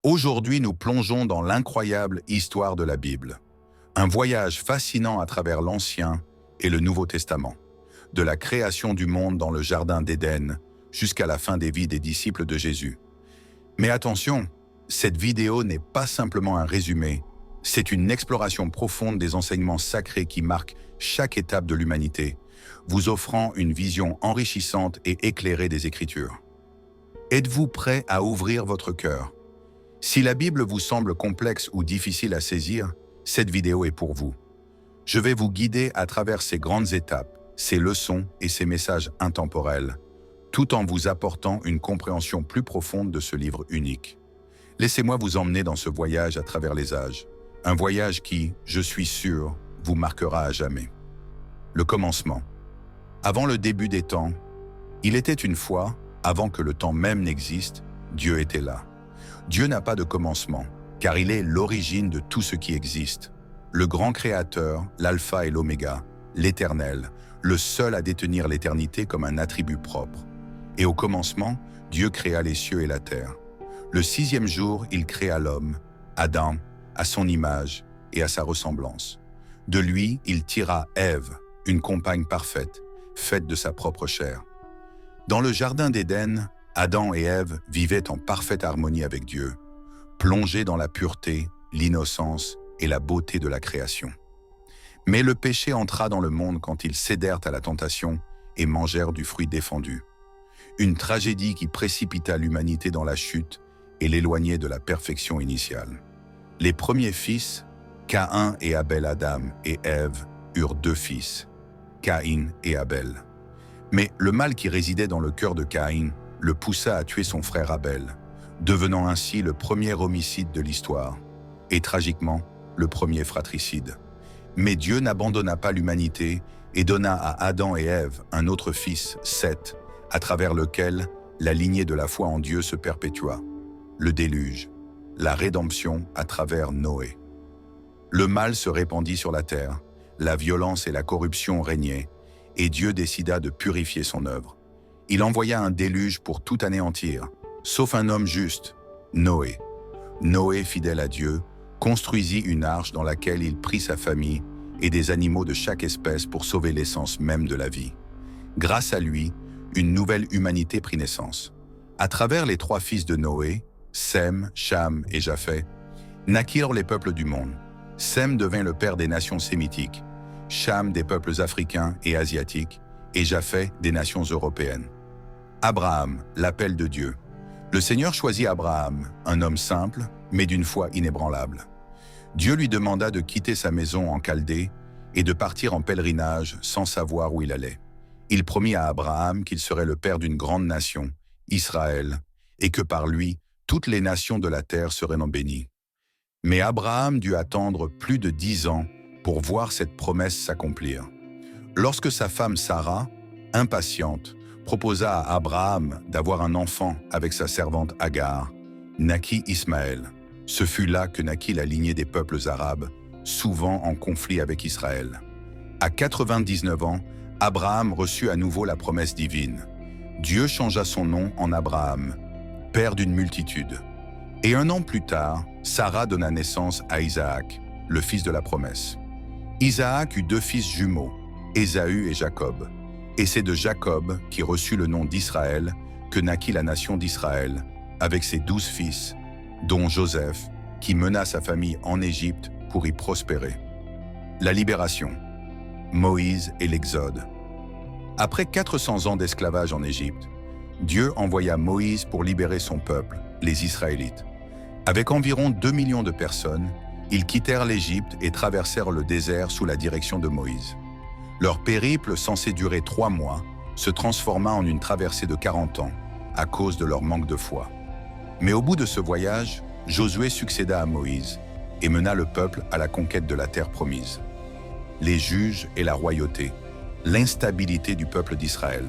Aujourd'hui, nous plongeons dans l'incroyable histoire de la Bible. Un voyage fascinant à travers l'Ancien et le Nouveau Testament. De la création du monde dans le Jardin d'Éden jusqu'à la fin des vies des disciples de Jésus. Mais attention, cette vidéo n'est pas simplement un résumé, c'est une exploration profonde des enseignements sacrés qui marquent chaque étape de l'humanité, vous offrant une vision enrichissante et éclairée des Écritures. Êtes-vous prêt à ouvrir votre cœur? Si la Bible vous semble complexe ou difficile à saisir, cette vidéo est pour vous. Je vais vous guider à travers ces grandes étapes, ces leçons et ces messages intemporels, tout en vous apportant une compréhension plus profonde de ce livre unique. Laissez-moi vous emmener dans ce voyage à travers les âges, un voyage qui, je suis sûr, vous marquera à jamais. Le commencement. Avant le début des temps, il était une fois, avant que le temps même n'existe, Dieu était là. Dieu n'a pas de commencement, car il est l'origine de tout ce qui existe. Le grand créateur, l'alpha et l'oméga, l'éternel, le seul à détenir l'éternité comme un attribut propre. Et au commencement, Dieu créa les cieux et la terre. Le sixième jour, il créa l'homme, Adam, à son image et à sa ressemblance. De lui, il tira Ève, une compagne parfaite, faite de sa propre chair. Dans le jardin d'Éden, Adam et Ève vivaient en parfaite harmonie avec Dieu, plongés dans la pureté, l'innocence et la beauté de la création. Mais le péché entra dans le monde quand ils cédèrent à la tentation et mangèrent du fruit défendu. Une tragédie qui précipita l'humanité dans la chute et l'éloignait de la perfection initiale. Les premiers fils, Caïn et Abel Adam et Ève, eurent deux fils, Caïn et Abel. Mais le mal qui résidait dans le cœur de Caïn le poussa à tuer son frère Abel, devenant ainsi le premier homicide de l'histoire, et tragiquement, le premier fratricide. Mais Dieu n'abandonna pas l'humanité et donna à Adam et Ève un autre fils, Seth, à travers lequel la lignée de la foi en Dieu se perpétua. Le déluge, la rédemption à travers Noé. Le mal se répandit sur la terre, la violence et la corruption régnaient, et Dieu décida de purifier son œuvre. Il envoya un déluge pour tout anéantir, sauf un homme juste, Noé. Noé, fidèle à Dieu, construisit une arche dans laquelle il prit sa famille et des animaux de chaque espèce pour sauver l'essence même de la vie. Grâce à lui, une nouvelle humanité prit naissance. À travers les trois fils de Noé, Sem, Cham et Japheth, naquirent les peuples du monde. Sem devint le père des nations sémitiques, Cham des peuples africains et asiatiques, et Japheth des nations européennes. Abraham, l'appel de Dieu. Le Seigneur choisit Abraham, un homme simple, mais d'une foi inébranlable. Dieu lui demanda de quitter sa maison en Chaldée et de partir en pèlerinage sans savoir où il allait. Il promit à Abraham qu'il serait le père d'une grande nation, Israël, et que par lui, toutes les nations de la terre seraient bénies. Mais Abraham dut attendre plus de 10 ans pour voir cette promesse s'accomplir. Lorsque sa femme Sarah, impatiente, proposa à Abraham d'avoir un enfant avec sa servante Agar, naquit Ismaël. Ce fut là que naquit la lignée des peuples arabes, souvent en conflit avec Israël. À 99 ans, Abraham reçut à nouveau la promesse divine. Dieu changea son nom en Abraham, père d'une multitude. Et 1 an plus tard, Sarah donna naissance à Isaac, le fils de la promesse. Isaac eut 2 fils jumeaux, Ésaü et Jacob. Et c'est de Jacob qui reçut le nom d'Israël que naquit la nation d'Israël, avec ses 12 fils, dont Joseph, qui mena sa famille en Égypte pour y prospérer. La libération. Moïse et l'Exode. Après 400 ans d'esclavage en Égypte, Dieu envoya Moïse pour libérer son peuple, les Israélites. Avec environ 2 millions de personnes, ils quittèrent l'Égypte et traversèrent le désert sous la direction de Moïse. Leur périple, censé durer 3 mois, se transforma en une traversée de 40 ans, à cause de leur manque de foi. Mais au bout de ce voyage, Josué succéda à Moïse et mena le peuple à la conquête de la terre promise. Les juges et la royauté, l'instabilité du peuple d'Israël.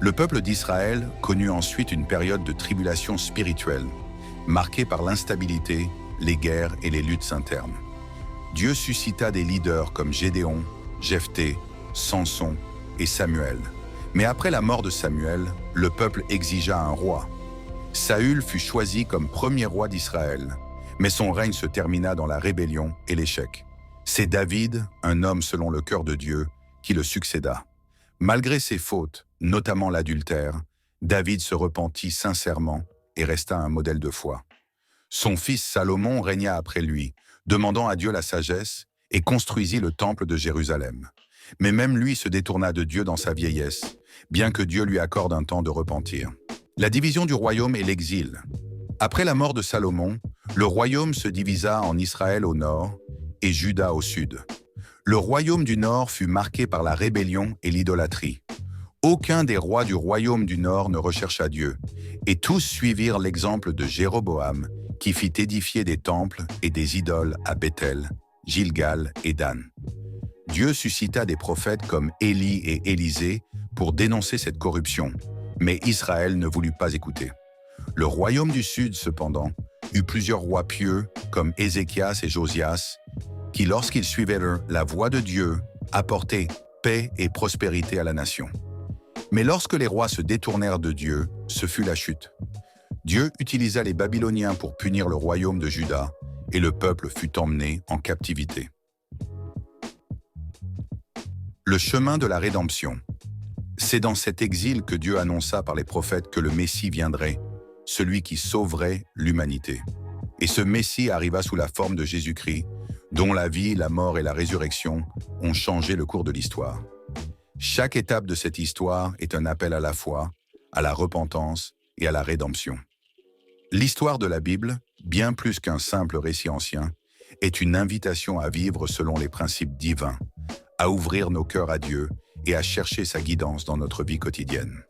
Le peuple d'Israël connut ensuite une période de tribulation spirituelle, marquée par l'instabilité, les guerres et les luttes internes. Dieu suscita des leaders comme Gédéon, Jephthé, Samson et Samuel. Mais après la mort de Samuel, le peuple exigea un roi. Saül fut choisi comme premier roi d'Israël, mais son règne se termina dans la rébellion et l'échec. C'est David, un homme selon le cœur de Dieu, qui le succéda. Malgré ses fautes, notamment l'adultère, David se repentit sincèrement et resta un modèle de foi. Son fils Salomon régna après lui, demandant à Dieu la sagesse, et construisit le temple de Jérusalem. Mais même lui se détourna de Dieu dans sa vieillesse, bien que Dieu lui accorde un temps de repentir. La division du royaume et l'exil. Après la mort de Salomon, le royaume se divisa en Israël au nord et Juda au sud. Le royaume du nord fut marqué par la rébellion et l'idolâtrie. Aucun des rois du royaume du nord ne rechercha Dieu, et tous suivirent l'exemple de Jéroboam, qui fit édifier des temples et des idoles à Béthel, Gilgal et Dan. Dieu suscita des prophètes comme Élie et Élisée pour dénoncer cette corruption, mais Israël ne voulut pas écouter. Le royaume du sud, cependant, eut plusieurs rois pieux comme Ézéchias et Josias, qui, lorsqu'ils suivaient la voie de Dieu, apportaient paix et prospérité à la nation. Mais lorsque les rois se détournèrent de Dieu, ce fut la chute. Dieu utilisa les Babyloniens pour punir le royaume de Juda, et le peuple fut emmené en captivité. Le chemin de la rédemption. C'est dans cet exil que Dieu annonça par les prophètes que le Messie viendrait, celui qui sauverait l'humanité. Et ce Messie arriva sous la forme de Jésus-Christ, dont la vie, la mort et la résurrection ont changé le cours de l'histoire. Chaque étape de cette histoire est un appel à la foi, à la repentance et à la rédemption. L'histoire de la Bible, bien plus qu'un simple récit ancien, est une invitation à vivre selon les principes divins, à ouvrir nos cœurs à Dieu et à chercher sa guidance dans notre vie quotidienne.